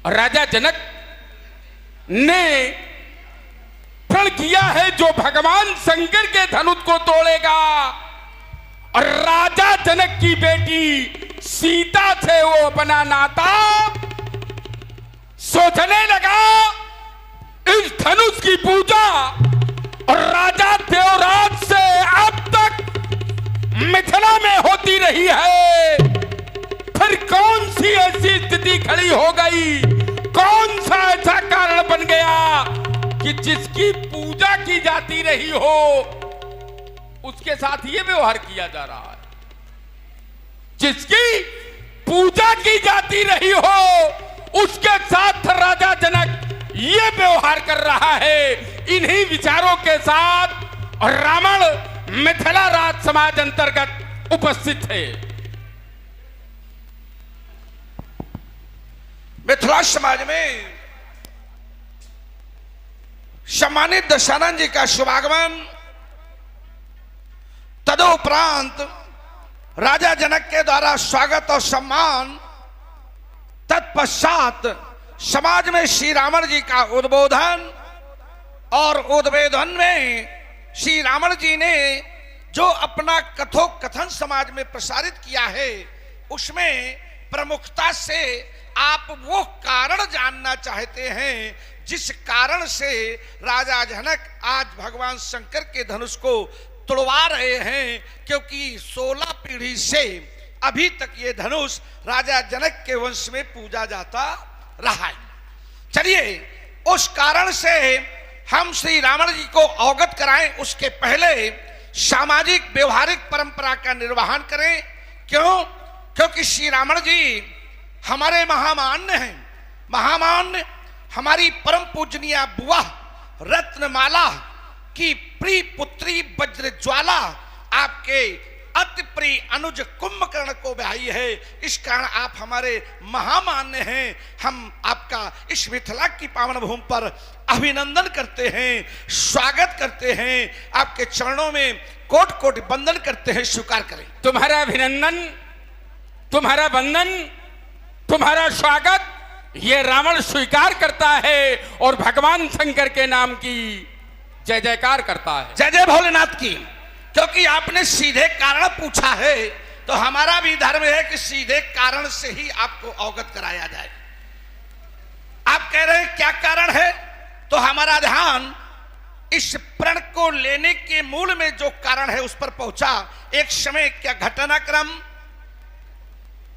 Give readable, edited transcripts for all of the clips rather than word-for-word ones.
राजा जनक ने प्रण किया है जो भगवान शंकर के धनुष को तोड़ेगा, और राजा जनक की बेटी सीता से वो अपना नाता सोचने लगा। इस धनुष की पूजा और राजा देवराज से अब तक मिथिला में होती रही है, फिर कौन सी ऐसी स्थिति खड़ी हो गई, कौन सा ऐसा कारण बन गया कि जिसकी पूजा की जाती रही हो उसके साथ ये व्यवहार किया जा रहा है। जिसकी पूजा की जाती रही हो उसके साथ राजा जनक ये व्यवहार कर रहा है। इन्हीं विचारों के साथ रावण मिथिला राज समाज अंतर्गत उपस्थित थे। मिथिला समाज में सम्मानित दशानन जी का शुभागमन, तदुपरांत राजा जनक के द्वारा स्वागत और सम्मान, तत्पश्चात समाज में श्री रावण जी का उद्बोधन, और उद्बोधन में श्री रावण जी ने जो अपना कथोकथन समाज में प्रसारित किया है उसमें प्रमुखता से आप वो कारण जानना चाहते हैं जिस कारण से राजा जनक आज भगवान शंकर के धनुष को तोड़वा रहे हैं, क्योंकि 16 पीढ़ी से अभी तक ये धनुष राजा जनक के वंश में पूजा जाता रहा है। चलिए उस कारण से हम श्री रावण जी को अवगत कराएं, उसके पहले सामाजिक व्यवहारिक परंपरा का निर्वहन करें। क्यों? क्योंकि श्री रावण जी हमारे महामान्य हैं। महामान्य हमारी परम पूजनीय बुआ रत्नमाला की प्रिय पुत्री वज्रज्वाला आपके अति प्रिय अनुज कुंभकर्ण को ब्याही है। इस कारण आप हमारे महामान्य हैं। हम आपका इस मिथिला की पावन भूमि पर अभिनंदन करते हैं, स्वागत करते हैं, आपके चरणों में कोट कोट वंदन करते हैं, स्वीकार करें। तुम्हारा अभिनंदन, तुम्हारा वंदन, तुम्हारा स्वागत ये रावण स्वीकार करता है और भगवान शंकर के नाम की जय जयकार करता है। जय जय भोलेनाथ की। क्योंकि आपने सीधे कारण पूछा है तो हमारा भी धर्म है कि सीधे कारण से ही आपको अवगत कराया जाए। आप कह रहे हैं क्या कारण है, तो हमारा ध्यान इस प्रण को लेने के मूल में जो कारण है उस पर पहुंचा। एक समय क्या घटनाक्रम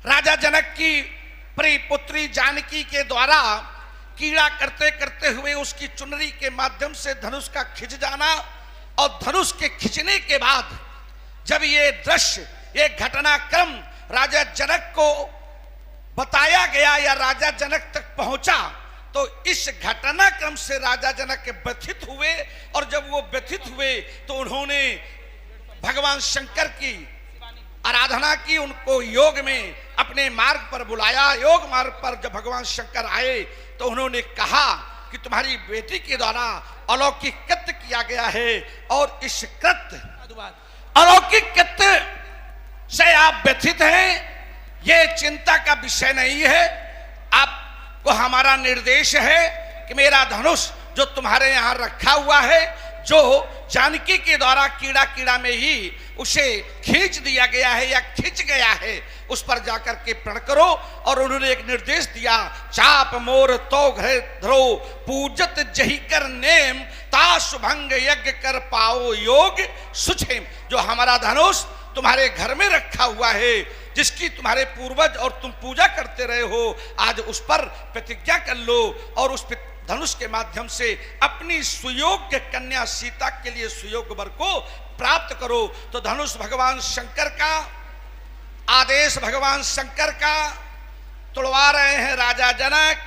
राजा जनक की प्रिय पुत्री जानकी के द्वारा कीड़ा करते करते हुए उसकी चुनरी के माध्यम से धनुष का खिंच जाना, और धनुष के खिंचने के बाद जब ये दृश्य, ये घटनाक्रम राजा जनक को बताया गया या राजा जनक तक पहुंचा, तो इस घटनाक्रम से राजा जनक व्यथित हुए, और जब वो व्यथित हुए तो उन्होंने भगवान शंकर की आराधना की, उनको योग में अपने मार्ग पर बुलाया। योग मार्ग पर जब भगवान शंकर आए तो उन्होंने कहा कि तुम्हारी बेटी के द्वारा अलौकिक कृत्य किया गया है, और इस कृत्य अलौकिक कृत्य से आप व्यथित हैं, ये चिंता का विषय नहीं है। आपको हमारा निर्देश है कि मेरा धनुष जो तुम्हारे यहाँ रखा हुआ है, जो जानकी के द्वारा कीड़ा कीड़ा में ही उसे खींच दिया गया है या खींच गया है, उस पर जाकर के प्रण करो। और उन्होंने एक निर्देश दिया, चाप मोर तो घरे धरो पूजत जही कर नेम ता शुभंग यज्ञ कर पाओ योग सुछेम। जो हमारा धनुष तुम्हारे घर में रखा हुआ है, जिसकी तुम्हारे पूर्वज और तुम पूजा करते रहे हो, आज उस पर प्रतिज्ञा कर लो और उस धनुष के माध्यम से अपनी सुयोग्य कन्या सीता के लिए सुयोग्य वर को प्राप्त करो। तो धनुष भगवान शंकर का आदेश, भगवान शंकर का तोड़वा रहे हैं राजा जनक,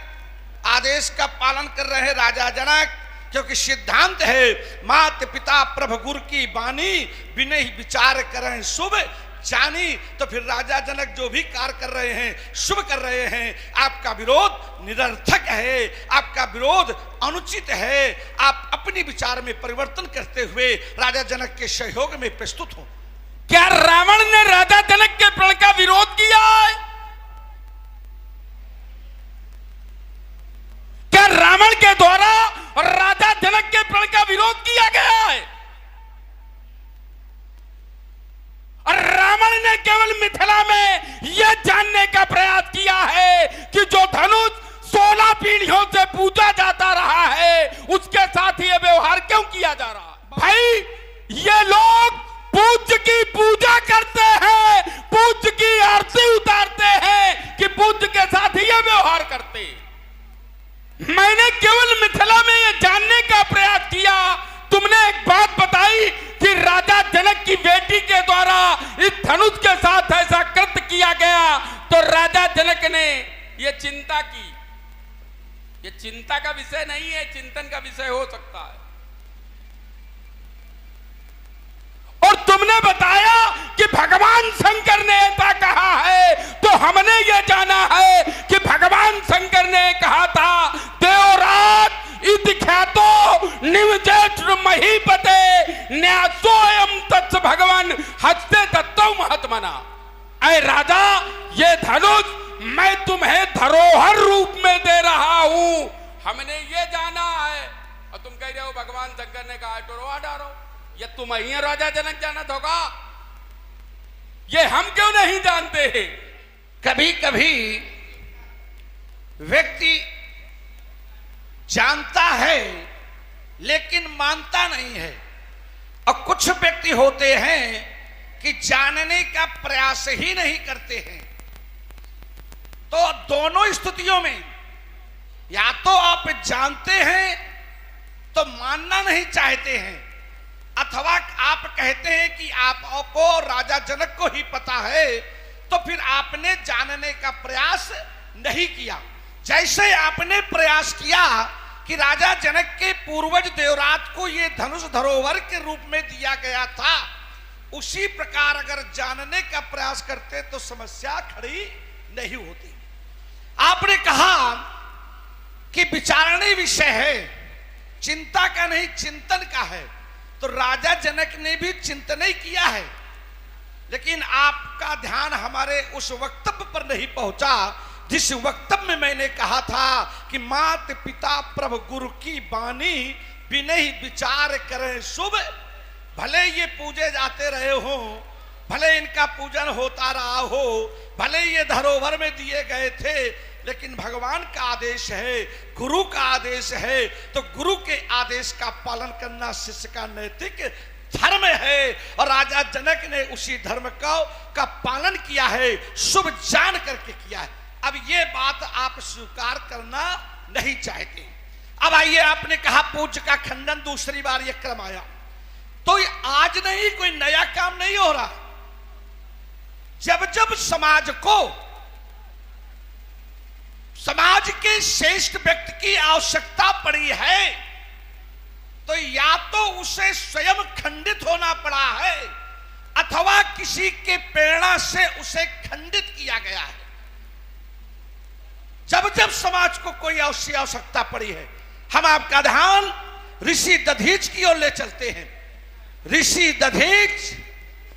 आदेश का पालन कर रहे हैं राजा जनक, क्योंकि सिद्धांत है मात पिता प्रभु गुरु की बानी बिना ही विचार करें शुभ जानी। तो फिर राजा जनक जो भी कार्य कर रहे हैं, शुभ कर रहे हैं, आपका विरोध निरर्थक है, आपका विरोध अनुचित है। आप अपनी विचार में परिवर्तन करते हुए राजा जनक के सहयोग में प्रस्तुत हो। क्या रावण ने राजा जनक के प्रण का विरोध किया है? रावण के द्वारा राजा जनक के प्रण का विरोध किया गया है। और रावण ने केवल मिथिला में यह जानने का प्रयास किया है कि जो धनुष 16 पीढ़ियों से पूजा जाता रहा है उसके साथ ये व्यवहार क्यों किया जा रहा है। भाई ये लोग पूज्य की पूजा करते हैं, पूज्य की आरती उतारते हैं कि पूज्य के साथ ही ये व्यवहार करते हैं। मैंने केवल मिथिला में ये जानने का प्रयास किया। तुमने एक बात बताई कि राजा जनक की बेटी के द्वारा इस धनुष के साथ ऐसा कृत्य किया गया, तो राजा जनक ने ये चिंता की। ये चिंता का विषय नहीं है, चिंतन का विषय हो सकता है। और तुमने बताया कि भगवान शंकर ने ऐसा कहा है, तो हमने ये जाना है कि भगवान शंकर ने कहा था देवराज इति ख्यातो निवजेत्र महीपते न्यासोयम तत्स भगवान हस्ते दत्तौ महात्मना। ऐ राजा, ये धनुष मैं तुम्हें धरोहर रूप में दे रहा हूं, हमने ये जाना है। और तुम कह रहे हो भगवान शंकर ने कहा तो रोआ डारो, ये तुम ही राजा जनक जानत होगा, ये हम क्यों नहीं जानते हैं। कभी कभी व्यक्ति जानता है लेकिन मानता नहीं है, और कुछ व्यक्ति होते हैं कि जानने का प्रयास ही नहीं करते हैं। तो दोनों स्थितियों में या तो आप जानते हैं तो मानना नहीं चाहते हैं, अथवा आप कहते हैं कि आपको राजा जनक को ही पता है, तो फिर आपने जानने का प्रयास नहीं किया। जैसे आपने प्रयास किया कि राजा जनक के पूर्वज देवराज को ये धनुष धरोहर के रूप में दिया गया था, उसी प्रकार अगर जानने का प्रयास करते तो समस्या खड़ी नहीं होती। आपने कहा कि विचारणीय विषय है, चिंता का नहीं चिंतन का है, तो राजा जनक ने भी चिंतन ही किया है, लेकिन आपका ध्यान हमारे उस वक्तव्य पर नहीं पहुंचा जिस वक्तव्य में मैंने कहा था कि मात पिता प्रभु गुरु की बानी बिनहि विचार करें शुभ। भले ये पूजे जाते रहे हो, भले इनका पूजन होता रहा हो, भले ये धरोहर में दिए गए थे, लेकिन भगवान का आदेश है, गुरु का आदेश है, तो गुरु के आदेश का पालन करना शिष्य का नैतिक धर्म है। और राजा जनक ने उसी धर्म का पालन किया है, शुभ जान करके किया है। अब ये बात आप स्वीकार करना नहीं चाहते। अब आइए, आपने कहा पूज्य का खंडन दूसरी बार ये क्रम आया, तो ये आज नहीं, कोई नया काम नहीं हो रहा। जब जब समाज को, समाज के श्रेष्ठ व्यक्ति की आवश्यकता पड़ी है, तो या तो उसे स्वयं खंडित होना पड़ा है, अथवा किसी के प्रेरणा से उसे खंडित किया गया है। जब जब समाज को कोई आवश्यकता पड़ी है, हम आपका ध्यान ऋषि दधीच की ओर ले चलते हैं। ऋषि दधीच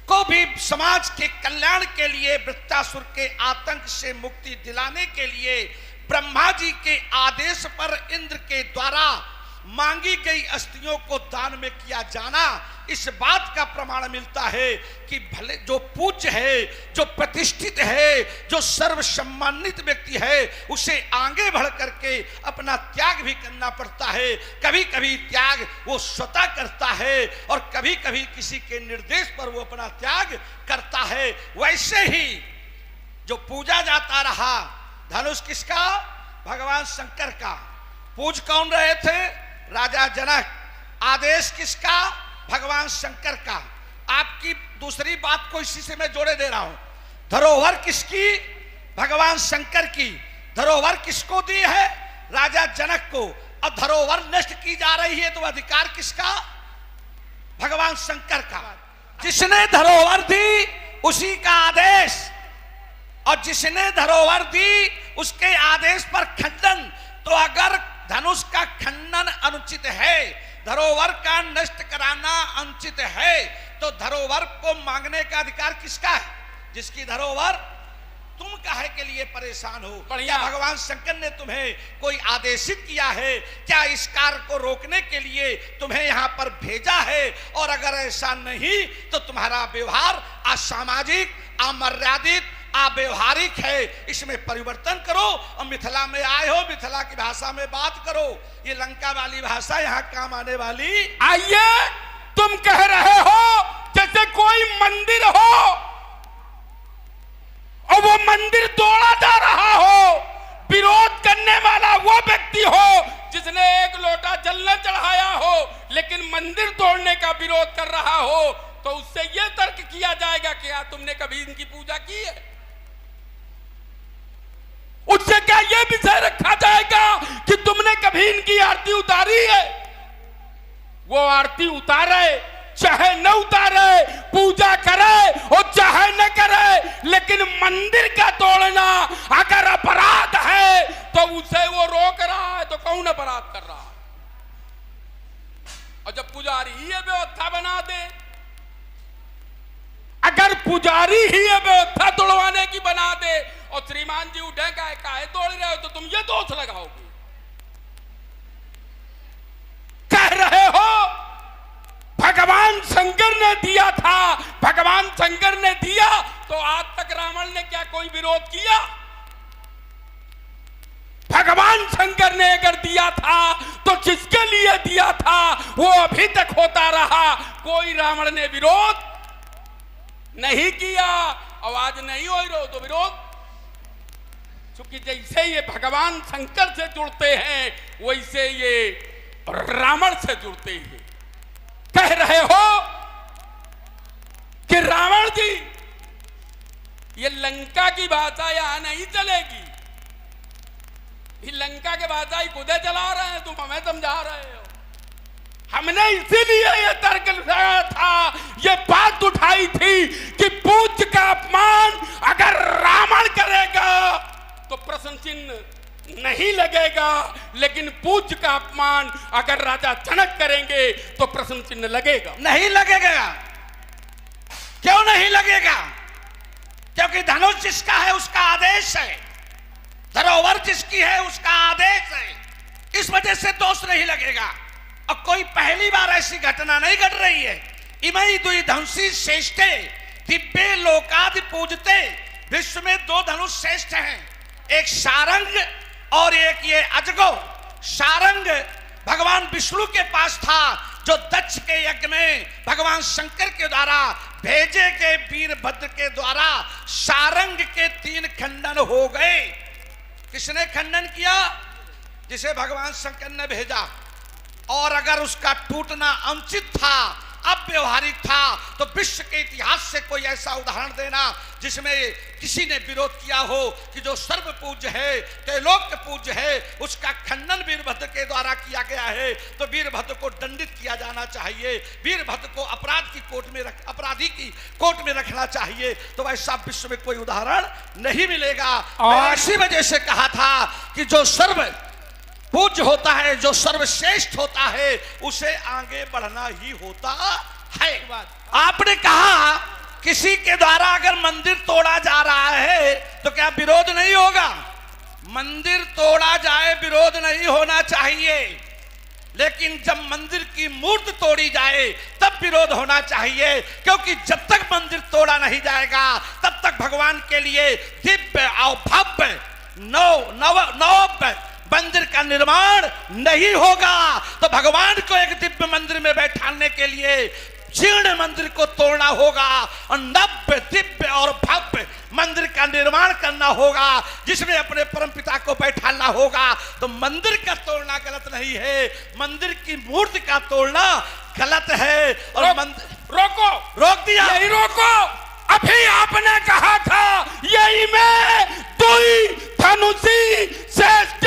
को भी समाज के कल्याण के लिए, वृत्तासुर के आतंक से मुक्ति दिलाने के लिए ब्रह्मा जी के आदेश पर इंद्र के द्वारा मांगी गई अस्थियों को दान में किया जाना, इस बात का प्रमाण मिलता है कि भले जो पूज्य है, जो प्रतिष्ठित है, जो सर्वसम्मानित व्यक्ति है, उसे आगे बढ़ करके अपना त्याग भी करना पड़ता है। कभी कभी त्याग वो स्वतः करता है और कभी कभी किसी के निर्देश पर वो अपना त्याग करता है। वैसे ही जो पूजा जाता रहा, धनुष किसका? भगवान शंकर का। पूज कौन रहे थे? राजा जनक। आदेश किसका? भगवान शंकर का। आपकी दूसरी बात को इसी से मैं जोड़े दे रहा हूं। धरोहर किसकी? भगवान शंकर की। धरोहर किसको दी है? राजा जनक को। और धरोहर नष्ट की जा रही है, तो अधिकार किसका? भगवान शंकर का। जिसने धरोहर दी उसी का आदेश, और जिसने धरोहर दी उसके आदेश पर खंडन। तो अगर धनुष का खंडन अनुचित है, धरोहर का नष्ट कराना अनुचित है, तो धरोहर को मांगने का अधिकार किसका है? जिसकी धरोहर तुम काहे के लिए परेशान हो? बढ़िया। क्या भगवान शंकर ने तुम्हें कोई आदेशित किया है? क्या इस कार्य को रोकने के लिए तुम्हें यहाँ पर भेजा है? और अगर ऐसा नहीं तो तुम्हारा व्यवहार असामाजिक, अमर्यादित, अव्यवहारिक है, इसमें परिवर्तन करो और मिथिला में आए हो, मिथिला की भाषा में बात करो। ये लंका वाली भाषा यहाँ काम आने वाली। आइए, तुम कह रहे हो जैसे कोई मंदिर हो और वो मंदिर तोड़ा जा रहा हो, विरोध करने वाला वो व्यक्ति हो जिसने एक लोटा जल न चढ़ाया हो लेकिन मंदिर तोड़ने का विरोध कर रहा हो, तो उससे यह तर्क किया जाएगा कि क्या तुमने कभी इनकी पूजा की है? उससे क्या यह विषय रखा जाएगा कि तुमने कभी इनकी आरती उतारी है? वो आरती उतारे चाहे न उतारे, पूजा करे और चाहे न करे, लेकिन मंदिर का तोड़ना अगर अपराध है तो उसे वो रोक रहा है, तो कौन अपराध कर रहा है? और जब पुजारी ही ये व्यवस्था बना दे, अगर पुजारी ही ये व्यवस्था तोड़वाने की बना दे और श्रीमान जी उठे काहे तोड़ रहे हो, तो तुम ये दोष लगाओगे। कह रहे हो भगवान शंकर ने दिया था, भगवान शंकर ने दिया तो आज तक रावण ने क्या कोई विरोध किया? भगवान शंकर ने अगर दिया था तो जिसके लिए दिया था वो अभी तक होता रहा, कोई रावण ने विरोध नहीं किया। आवाज नहीं हो रही तो विरोध, क्योंकि जैसे ये भगवान शंकर से जुड़ते हैं वैसे ये रावण से जुड़ते हैं। कह रहे हो कि रावण जी ये लंका की भाषा यहां नहीं चलेगी, ये लंका के भाषा ही खुदे चला रहे हैं, तुम हमें समझा रहे हो। हमने इसीलिए ये तर्क लगाया था, ये बात उठाई थी कि पूज्य का अपमान अगर रावण करेगा तो प्रश्न चिन्ह नहीं लगेगा, लेकिन पूज्य का अपमान अगर राजा जनक करेंगे तो प्रश्न चिन्ह लगेगा। नहीं लगेगा। क्यों नहीं लगेगा? क्योंकि धनुष जिसका है उसका आदेश है, धरोहर जिसकी है उसका आदेश है, इस वजह से दोष नहीं लगेगा। और कोई पहली बार ऐसी घटना नहीं घट रही है। इमई दुई धनुषी श्रेष्ठे दिव्य लोकादि पूजते, विश्व में दो धनुष श्रेष्ठ हैं, एक सारंग और एक ये अजगो। सारंग भगवान विष्णु के पास था, जो दक्ष के यज्ञ में भगवान शंकर के द्वारा भेजे गए वीरभद्र के द्वारा सारंग के 3 खंडन हो गए। किसने खंडन किया? जिसे भगवान शंकर ने भेजा। और अगर उसका टूटना अनुचित था, अव्यवहारिक था, तो विश्व के इतिहास से कोई ऐसा उदाहरण देना जिसमें किसी ने विरोध किया हो कि जो सर्व पूज्य है, त्रैलोक्य पूज्य है, उसका खंडन वीरभद्र के द्वारा किया गया है, तो वीरभद्र को दंडित किया जाना चाहिए, वीरभद्र को अपराधी की कोर्ट में रखना चाहिए। तो ऐसा विश्व में कोई उदाहरण नहीं मिलेगा। और इसी वजह से कहा था कि जो सर्व पूज्य होता है, जो सर्वश्रेष्ठ होता है, उसे आगे बढ़ना ही होता है। आपने कहा किसी के द्वारा अगर मंदिर तोड़ा जा रहा है तो क्या विरोध नहीं होगा? मंदिर तोड़ा जाए विरोध नहीं होना चाहिए, लेकिन जब मंदिर की मूर्ति तोड़ी जाए तब विरोध होना चाहिए, क्योंकि जब तक मंदिर तोड़ा नहीं जाएगा तब तक भगवान के लिए दिव्य और भव्य नव मंदिर का निर्माण नहीं होगा। तो भगवान को एक दिव्य मंदिर में बैठाने के लिए जीर्ण मंदिर को तोड़ना होगा और नव्य दिव्य और भव्य मंदिर का निर्माण करना होगा, जिसमें अपने परमपिता को बैठाना होगा। तो मंदिर का तोड़ना गलत नहीं है, मंदिर की मूर्ति का तोड़ना गलत है। और रोक दिया। यही रोको। अभी आपने कहा था यही में दुई धनुषी श्रेष्ठ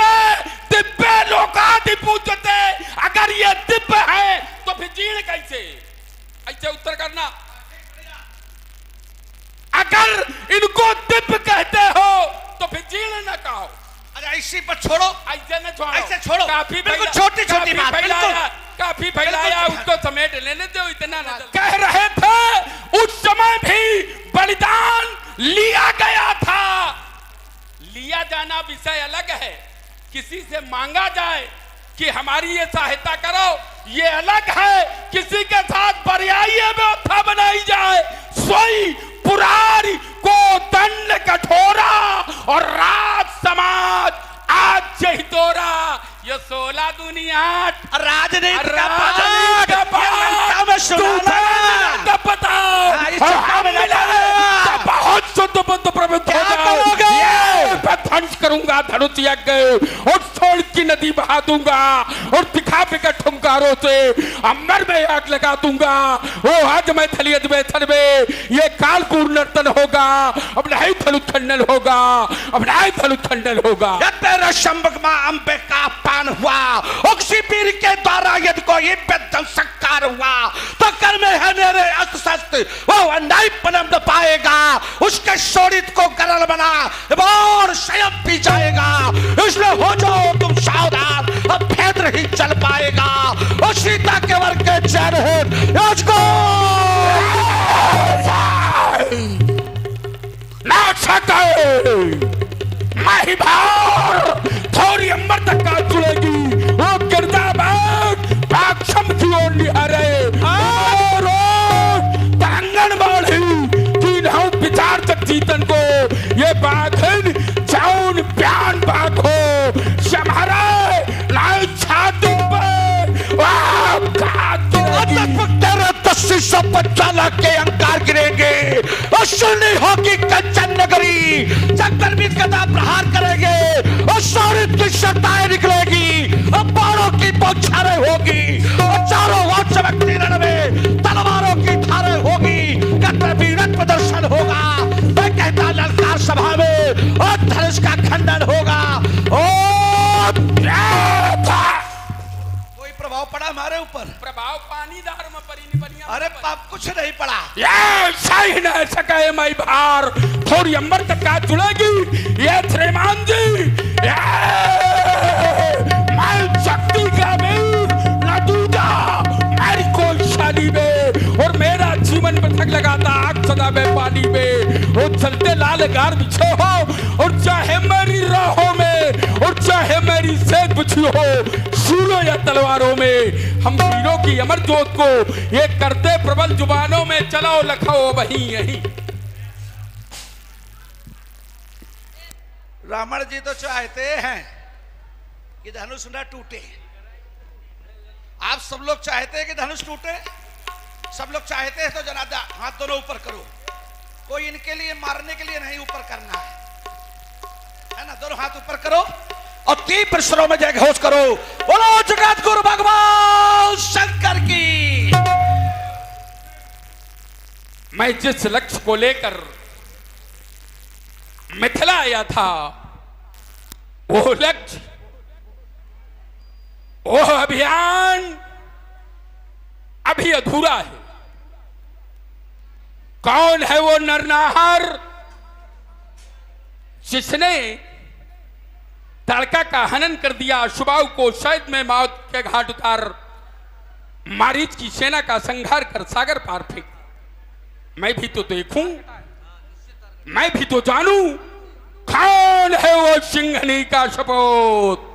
दिव्य लोकादि पूजते, अगर ये दिव्य है तो फिर जीर्ण कैसे? ऐसे उत्तर करना। अगर इनको दिव्य कहते हो तो फिर जीर्ण न कहो। अरे ऐसी पर छोड़ो, ऐसे न छोड़ो, ऐसे छोड़ो। काफी बिल्कुल छोटी-छोटी बात, काफी फैलाया, उसको समेट लेने दो, इतना ना। कह रहे थे उस समय भी बलिदान लिया गया था, किसी से मांगा जाए कि हमारी ये सहायता करो, ये अलग है किसी के साथ पर्यायी व्यवस्था बनाई जाए। सोई पुरारी को दंड कठोरा और राज समाज आज जही तोरा। ये 16 दुनिया राजनीति बहुत शुद्ध बुद्ध प्रबुद्ध ध्वंस करूंगा धनुष यज्ञ और सोन की नदी बहा दूंगा और दिखा विकट ठुमकारों से अंबर में आग लगा दूंगा। वो आज मैं थलियत में थन में ये कालपूर नर्तन होगा, अब नहीं धनुखंडन होगा, अब नहीं धनुखंडन होगा। तेरा शंभक मां अंबे का पान हुआ, उसी पीर के द्वारा यदि कोई बेदम सत्कार हुआ तो कर में है मेरे अस्त्र वो अन्याय पनम न पाएगा। उसके शोणित को गरल बना और स्वयं पी जाएगा। इसलिए हो जाओ तुम सावधान, अब भेद नहीं चल पाएगा। और सीता के वर्ग के चैन हो उसको ना सके माही भार थोड़ी अंबर तक का चुड़ेगी। वो गिरदाबाद पाक्षम की ओर निहारे और तांगन बाढ़ी तीन हम विचार तक जीतन को ये बाघन चाउन प्यान बाघ हो समारे नाई छाती पर वाह तेरा 10 लाख के अंकार गिरेंगे और सुननी होगी कंचन नगरी। जंगल में गदा प्रहार करेंगे और शौर्य की शर्ताएं निकलेगी और बाणों की बौछारें होगी और चारों ओर चमकती रण में तलवारों की धारें होगी। वीरत प्रदर्शन होगा, मैं कहता ललकार सभा में और धनुष का खंडन होगा। कोई प्रभाव पड़ा हमारे ऊपर? प्रभाव पानीदार में परी बनिया। अरे पाप कुछ नहीं पड़ा। ये सही न सके मैं भार थोड़ी अंबर तक का चुड़ेगी। ये श्रीमान जी मैं शक्ति का वीर न दूजा मेरी कोई शादी में और मेरा जीवन पथक लगाता आग सदा में पानी में। वो चलते लाल गार बिछे हो और चाहे मेरी राहों में और चाहे मेरी सेज बिछी हो शूलों या तलवारों में, हम वीरों की अमर जोत को ये करते प्रबल जुबानों में चलाओ लखाओ वहीं यहीं। रावण जी तो चाहते हैं कि धनुष न टूटे। आप सब लोग चाहते हैं कि धनुष टूटे? सब लोग चाहते हैं तो जनादा हाथ दोनों ऊपर करो। कोई इनके लिए मारने के लिए नहीं ऊपर करना है ना। दोनों हाथ ऊपर करो और तीव्र स्वरों में जय घोष करो। बोलो जगत गुरु भगवान शंकर की। मैं जिस लक्ष्य को लेकर मिथिला आया था वो लक्ष्य, वो अभियान अभी अधूरा है। कौन है वो नरनाहर जिसने ताड़का का हनन कर दिया, शुभाऊ को शैद में मौत के घाट उतार मारीच की सेना का संहार कर सागर पार फेंक। मैं भी तो देखूं, मैं भी तो जानूं कौन है वो सिंहनी का सपूत।